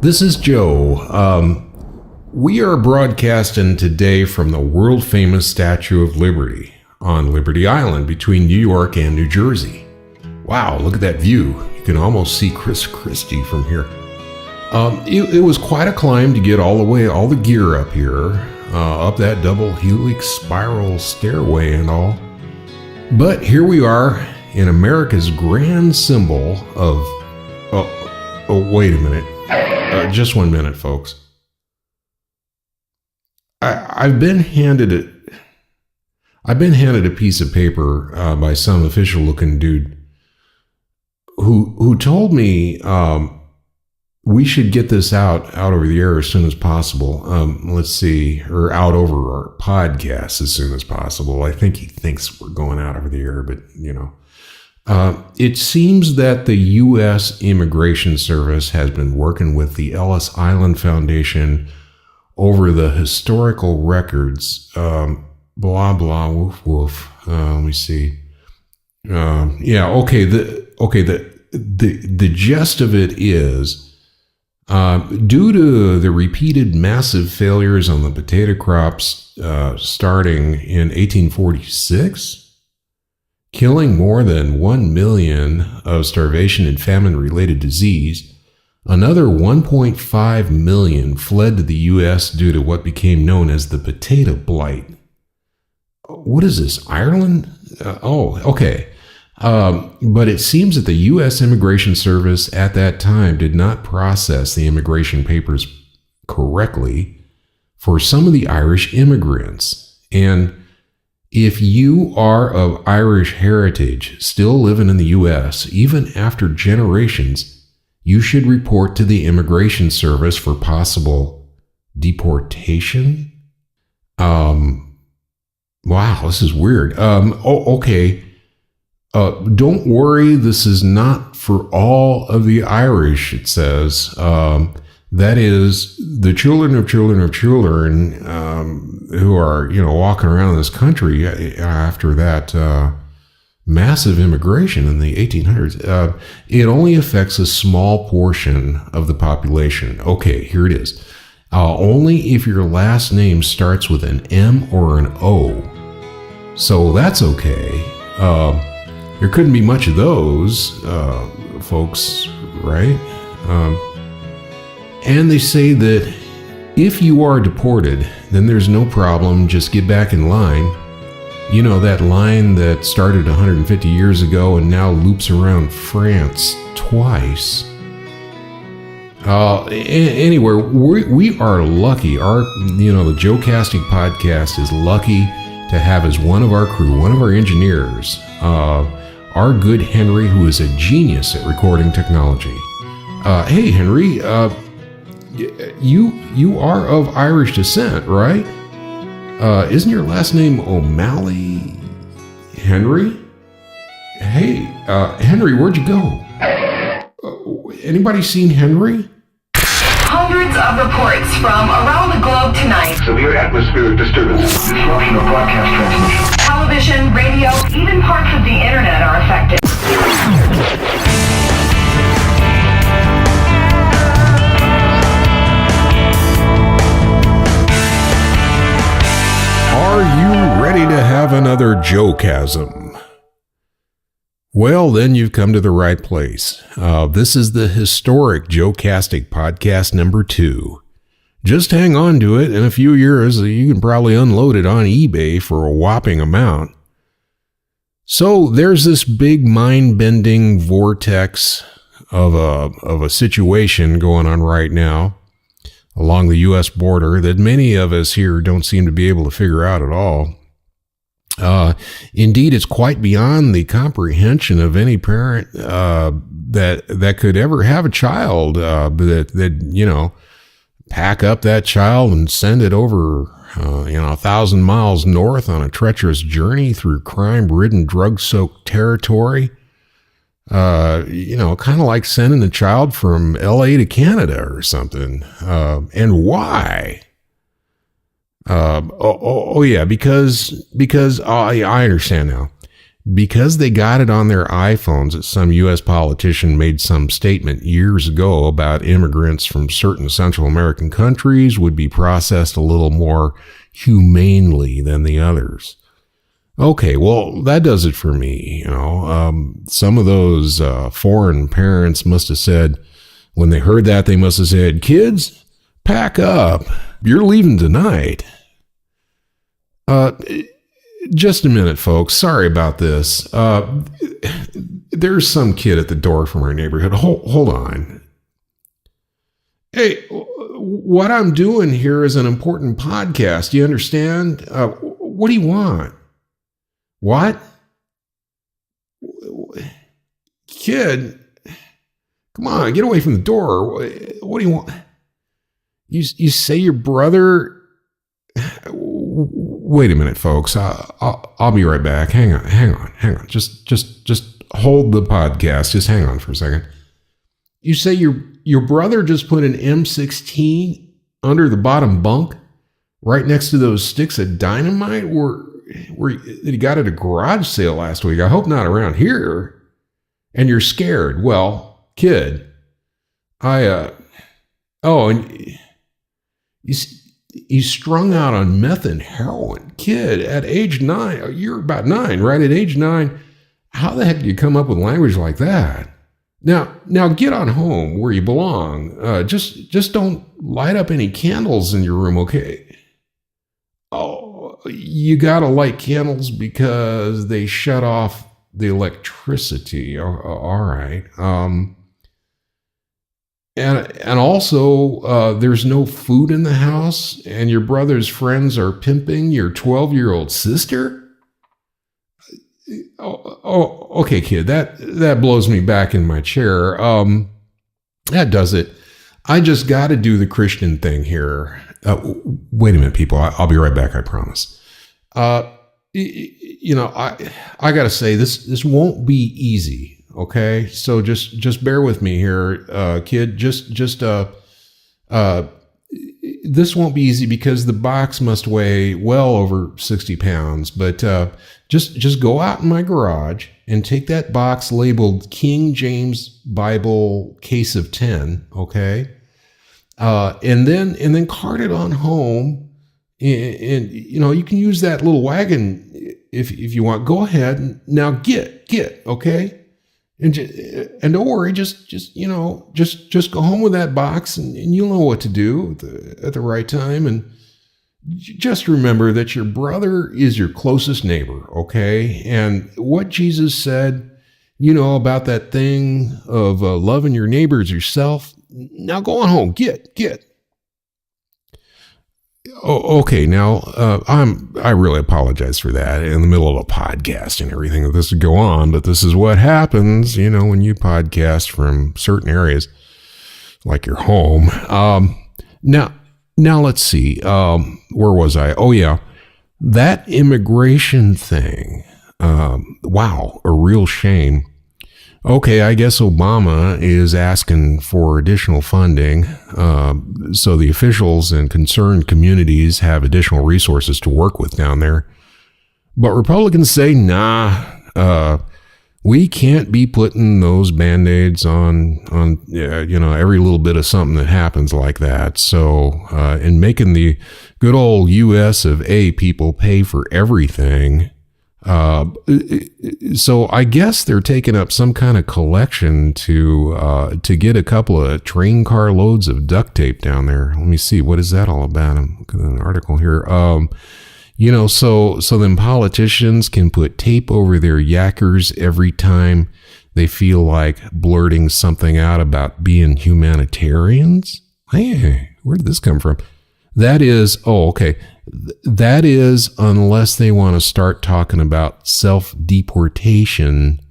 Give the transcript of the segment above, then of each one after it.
This is Joe. We are broadcasting today from the world-famous Statue of Liberty on Liberty Island between New York and New Jersey. Wow, look at that view. You can almost see Chris Christie from here. It was quite a climb to get all the gear up here, up that double helix spiral stairway and all. But here we are in America's grand symbol of... Oh, wait a minute. Just 1 minute, folks. I've been handed a piece of paper by some official-looking dude who told me we should get this out over the air as soon as possible. Let's see, or out over our podcast as soon as possible. I think he thinks we're going out over the air, but you know. It seems that the U.S. Immigration Service has been working with the Ellis Island Foundation over the historical records, blah, blah, woof, woof. Let me see. The gist of it is, due to the repeated massive failures on the potato crops starting in 1846, killing more than 1 million of starvation and famine-related disease, another 1.5 million fled to the U.S. due to what became known as the potato blight. What is this, Ireland? Okay. But it seems that the U.S. Immigration Service at that time did not process the immigration papers correctly for some of the Irish immigrants. And if you are of Irish heritage, still living in the U.S., even after generations, you should report to the Immigration Service for possible deportation. Wow, this is weird. Okay. Don't worry, this is not for all of the Irish, it says. That is, the children of children of children who are, walking around this country after that massive immigration in the 1800s. It only affects a small portion of the population. Okay, here it is. Only if your last name starts with an M or an O. So that's okay. There couldn't be much of those, folks, right? And they say that if you are deported, then there's no problem. Just get back in line. You know, that line that started 150 years ago and now loops around France twice. Anyway, we are lucky. The Joe Castic podcast is lucky to have as one of our crew, one of our engineers, our good Henry, who is a genius at recording technology. Hey, Henry, you are of Irish descent, right? Isn't your last name O'Malley? Henry? Hey, Henry, where'd you go? Anybody seen Henry? Hundreds of reports from around the globe tonight. Severe atmospheric disturbance. Disruption of broadcast transmission. Television, radio, even parts of the internet are affected. Are you ready to have another Joe-casm? Well, then you've come to the right place. This is the historic Joe Castic podcast number 2. Just hang on to it. In a few years, you can probably unload it on eBay for a whopping amount. So there's this big mind-bending vortex of a situation going on right now along the U.S. border that many of us here don't seem to be able to figure out at all. Indeed, it's quite beyond the comprehension of any parent that could ever have a child that pack up that child and send it over 1,000 miles north on a treacherous journey through crime-ridden, drug-soaked territory. Kind of like sending a child from LA to Canada or something. And why? Yeah, because I understand now. because they got it on their iPhones that some U.S. politician made some statement years ago about immigrants from certain Central American countries would be processed a little more humanely than the others. Okay, well, that does it for me. Some of those foreign parents must have said, when they heard that, they must have said, "Kids, pack up. You're leaving tonight." Just a minute, folks. Sorry about this. There's some kid at the door from our neighborhood. Hold on. Hey, what I'm doing here is an important podcast. You understand? What do you want? What? Kid, come on, get away from the door. What do you want? You say your brother... Wait a minute, folks. I'll be right back. Hang on. Just hold the podcast. Just hang on for a second. You say your brother just put an M16 under the bottom bunk, right next to those sticks of dynamite where he got at a garage sale last week. I hope not around here. And you're scared. Well, kid, and he's strung out on meth and heroin. Kid, at age 9, you're about 9, right? At age 9, how the heck do you come up with language like that? Now get on home where you belong. Just don't light up any candles in your room, okay? Oh, you gotta light candles because they shut off the electricity. All right. And also, there's no food in the house, and your brother's friends are pimping your 12-year-old sister? Oh, okay, kid, that blows me back in my chair. That does it. I just got to do the Christian thing here. Wait a minute, people. I'll be right back, I promise. I got to say, this won't be easy. Okay, so just bear with me here, kid. This won't be easy because the box must weigh well over 60 pounds. But just go out in my garage and take that box labeled King James Bible Case of 10. Okay, and then cart it on home, and you can use that little wagon if you want. Go ahead now. Get okay. And don't worry, just go home with that box and you'll know what to do at the right time. And just remember that your brother is your closest neighbor, okay? And what Jesus said, about that thing of loving your neighbor as yourself. Now go on home, get. Oh, okay. Now, I really apologize for that in the middle of a podcast and everything that this would go on, but this is what happens, when you podcast from certain areas, like your home. Now let's see. Where was I? Oh yeah. That immigration thing. Wow. A real shame. Okay, I guess Obama is asking for additional funding, so the officials and concerned communities have additional resources to work with down there. But Republicans say, nah, we can't be putting those Band-Aids on every little bit of something that happens like that. So, and making the good old U.S. of A people pay for everything. So I guess they're taking up some kind of collection to get a couple of train car loads of duct tape down there. Let me see, what is that all about? I'm looking at an article here. So then politicians can put tape over their yackers every time they feel like blurting something out about being humanitarians. Hey, where did this come from? That is, that is unless they want to start talking about self-deportation,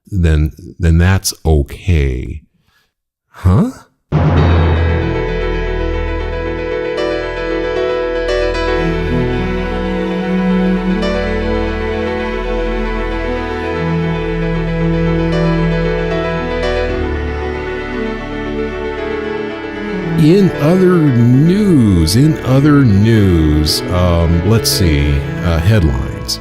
then that's okay. Huh? In other news, let's see, headlines.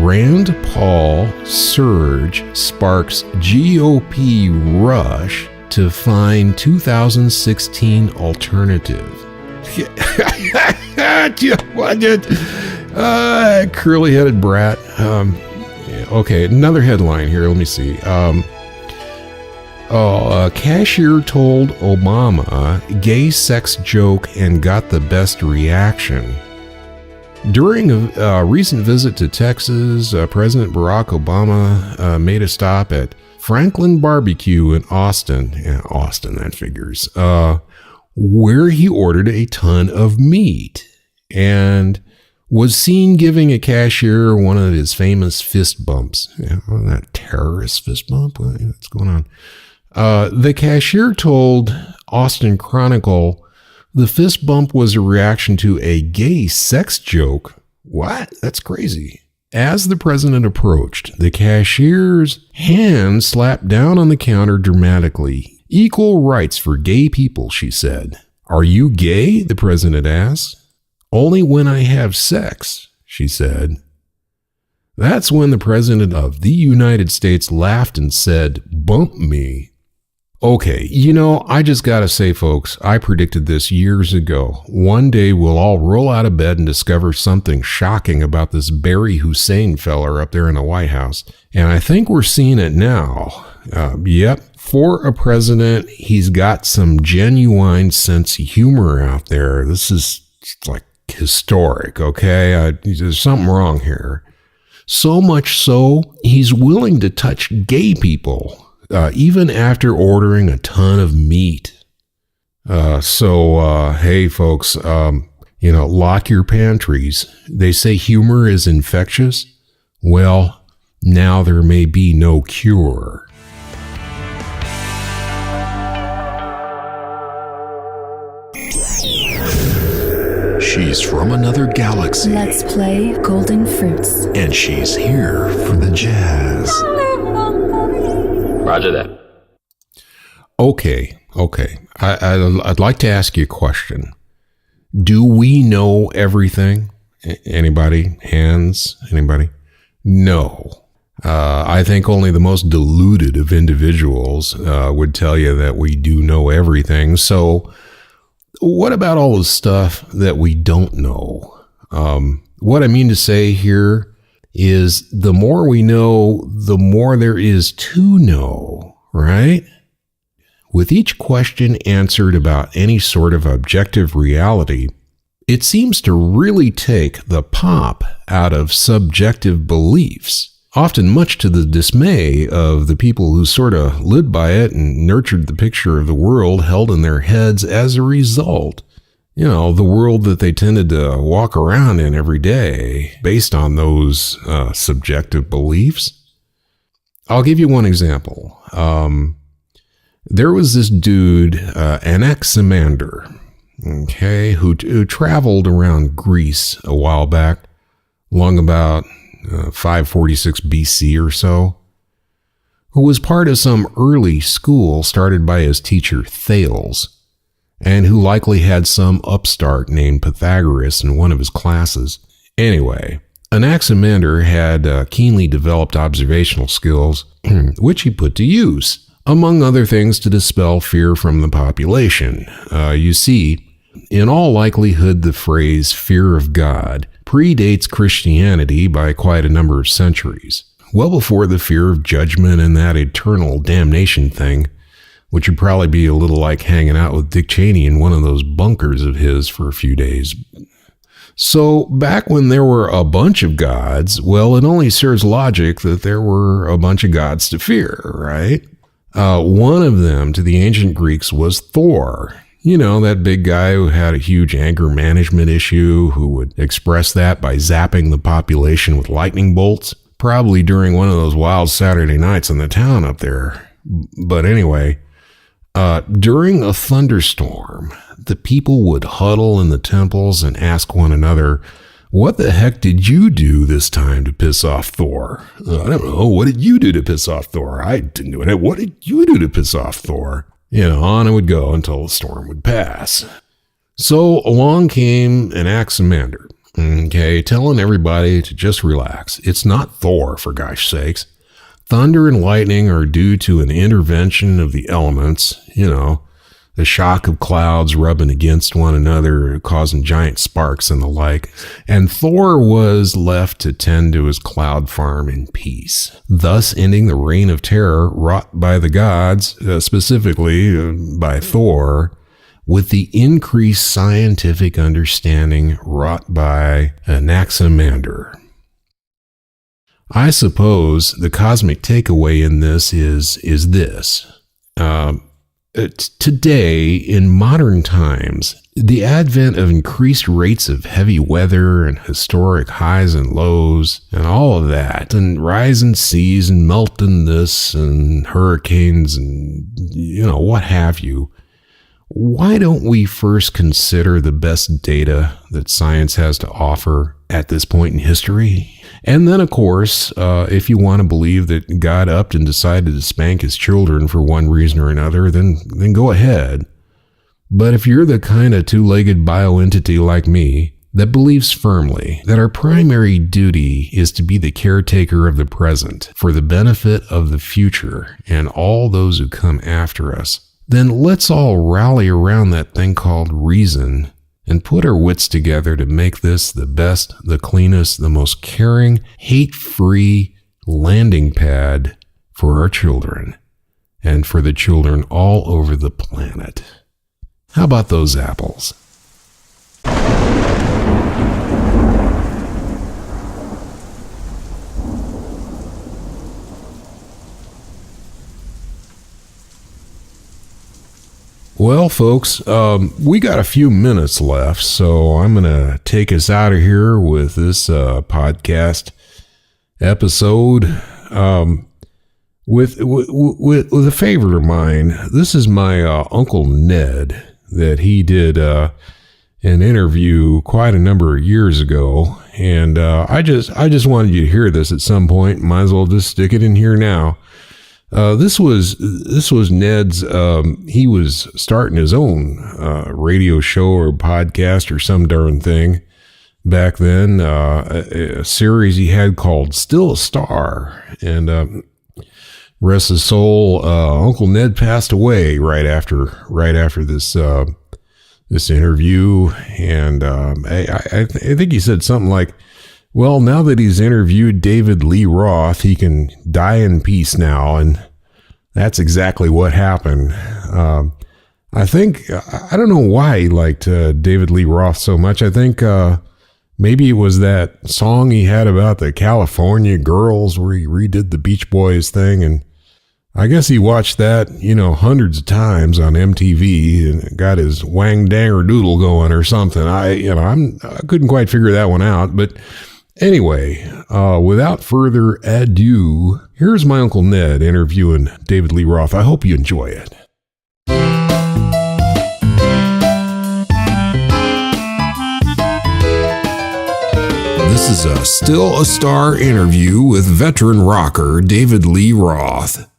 Rand Paul surge sparks GOP rush to find 2016 alternative. Curly-headed brat. Okay, another headline here. Let me see. A cashier told Obama gay sex joke and got the best reaction. During a recent visit to Texas, President Barack Obama made a stop at Franklin Barbecue in Austin. Yeah, Austin, that figures. Where he ordered a ton of meat and was seen giving a cashier one of his famous fist bumps. Yeah, that terrorist fist bump? What's going on? The cashier told Austin Chronicle the fist bump was a reaction to a gay sex joke. What? That's crazy. As the president approached, the cashier's hand slapped down on the counter dramatically. Equal rights for gay people, she said. Are you gay? The president asked. Only when I have sex, she said. That's when the president of the United States laughed and said, bump me. Okay, I just gotta say, folks, I predicted this years ago. One day we'll all roll out of bed and discover something shocking about this Barry Hussein feller up there in the White House. And I think we're seeing it now. Yep, for a president, he's got some genuine sense of humor out there. This is like historic, okay? There's something wrong here. So much so, he's willing to touch gay people. Even after ordering a ton of meat. Hey, folks, lock your pantries. They say humor is infectious. Well, now there may be no cure. She's from another galaxy. Let's play Golden Fruits. And she's here for the jazz. Roger that. Okay. I'd like to ask you a question. Do we know everything? Anybody? Hands? Anybody? No. I think only the most deluded of individuals would tell you that we do know everything. So what about all the stuff that we don't know? What I mean to say here is the more we know, the more there is to know, right? With each question answered about any sort of objective reality, it seems to really take the pop out of subjective beliefs, often much to the dismay of the people who sort of lived by it and nurtured the picture of the world held in their heads as a result. The world that they tended to walk around in every day based on those subjective beliefs. I'll give you one example. There was this dude, Anaximander, okay, who traveled around Greece a while back, long about 546 BC or so, who was part of some early school started by his teacher Thales, and who likely had some upstart named Pythagoras in one of his classes. Anyway, Anaximander had keenly developed observational skills, which he put to use, among other things to dispel fear from the population. You see, in all likelihood, the phrase fear of God predates Christianity by quite a number of centuries, well before the fear of judgment and that eternal damnation thing, which would probably be a little like hanging out with Dick Cheney in one of those bunkers of his for a few days. So back when there were a bunch of gods, well, it only serves logic that there were a bunch of gods to fear, right? One of them to the ancient Greeks was Thor. That big guy who had a huge anger management issue, who would express that by zapping the population with lightning bolts, probably during one of those wild Saturday nights in the town up there. But anyway, during a thunderstorm, the people would huddle in the temples and ask one another, what the heck did you do this time to piss off Thor? I don't know. What did you do to piss off Thor? I didn't do it. What did you do to piss off Thor? On it would go until the storm would pass. So along came Anaximander, Okay, telling everybody to just relax. It's not Thor, for gosh sakes. Thunder and lightning are due to an intervention of the elements, the shock of clouds rubbing against one another, causing giant sparks and the like. And Thor was left to tend to his cloud farm in peace, thus ending the reign of terror wrought by the gods, specifically by Thor, with the increased scientific understanding wrought by Anaximander. I suppose the cosmic takeaway in this is this. Today, in modern times, the advent of increased rates of heavy weather and historic highs and lows and all of that, and rising seas and melting this and hurricanes and, what have you, why don't we first consider the best data that science has to offer at this point in history? And then, of course, if you want to believe that God upped and decided to spank his children for one reason or another, then go ahead. But if you're the kind of two-legged bioentity like me that believes firmly that our primary duty is to be the caretaker of the present for the benefit of the future and all those who come after us, then let's all rally around that thing called reason and put our wits together to make this the best, the cleanest, the most caring, hate-free landing pad for our children and for the children all over the planet. How about those apples? Well, folks, we got a few minutes left, so I'm going to take us out of here with this podcast episode with a favorite of mine. This is my Uncle Ned that he did an interview quite a number of years ago, and I just wanted you to hear this at some point. Might as well just stick it in here now. This was Ned's, he was starting his own radio show or podcast or some darn thing back then, a series he had called Still a Star, and rest his soul, Uncle Ned passed away right after this this interview, and I think he said something like, well, now that he's interviewed David Lee Roth, he can die in peace now. And that's exactly what happened. I think, I don't know why he liked David Lee Roth so much. I think maybe it was that song he had about the California girls where he redid the Beach Boys thing. And I guess he watched that, hundreds of times on MTV and got his wang danger doodle going or something. I couldn't quite figure that one out, but anyway, without further ado, here's my Uncle Ned interviewing David Lee Roth. I hope you enjoy it. This is a Still a Star interview with veteran rocker David Lee Roth.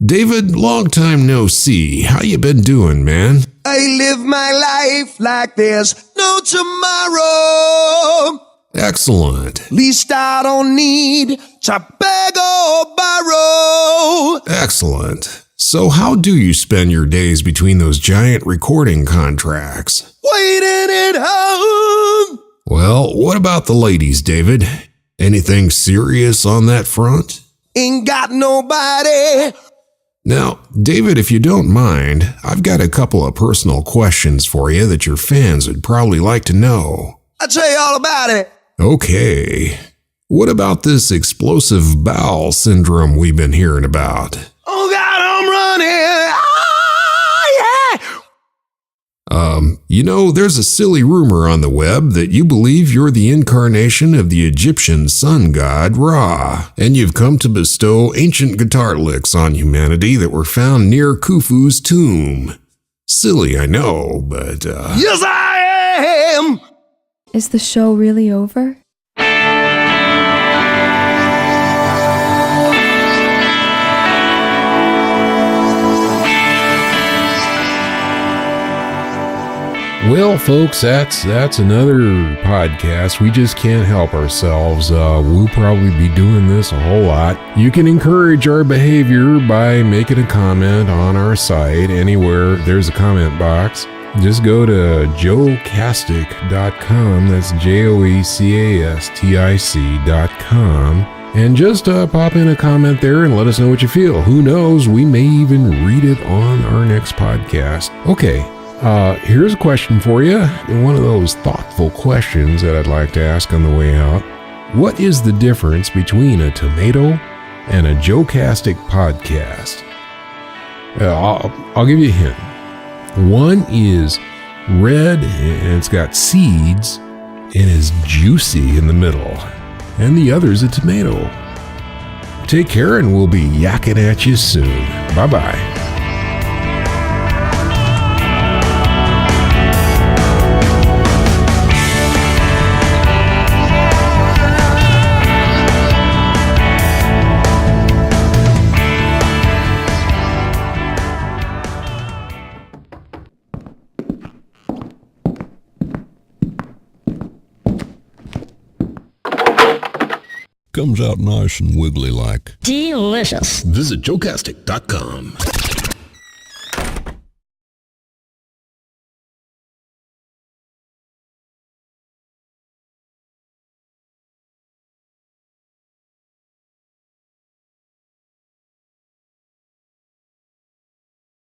David, long time no see. How you been doing, man? I live my life like there's no tomorrow. Excellent. Least I don't need to beg or borrow. Excellent. So how do you spend your days between those giant recording contracts? Waiting at home. Well, what about the ladies, David? Anything serious on that front? Ain't got nobody. Now, David, if you don't mind, I've got a couple of personal questions for you that your fans would probably like to know. I'll tell you all about it. Okay. What about this explosive bowel syndrome we've been hearing about? Oh, God, I'm running. There's a silly rumor on the web that you believe you're the incarnation of the Egyptian sun god Ra, and you've come to bestow ancient guitar licks on humanity that were found near Khufu's tomb. Silly, I know, but Yes, I am. Is the show really over? Well, folks, that's another podcast. We just can't help ourselves. We'll probably be doing this a whole lot. You can encourage our behavior by making a comment on our site. Anywhere there's a comment box, just go to joecastic.com. That's joecastic.com. And just pop in a comment there and let us know what you feel. Who knows? We may even read it on our next podcast. Okay. Here's a question for you. One of those thoughtful questions that I'd like to ask on the way out. What is the difference between a tomato and a Joe Castic podcast? I'll give you a hint. One is red and it's got seeds and is juicy in the middle. And the other's a tomato. Take care and we'll be yakking at you soon. Bye-bye. Comes out nice and wiggly like. Delicious. Visit joecastic.com.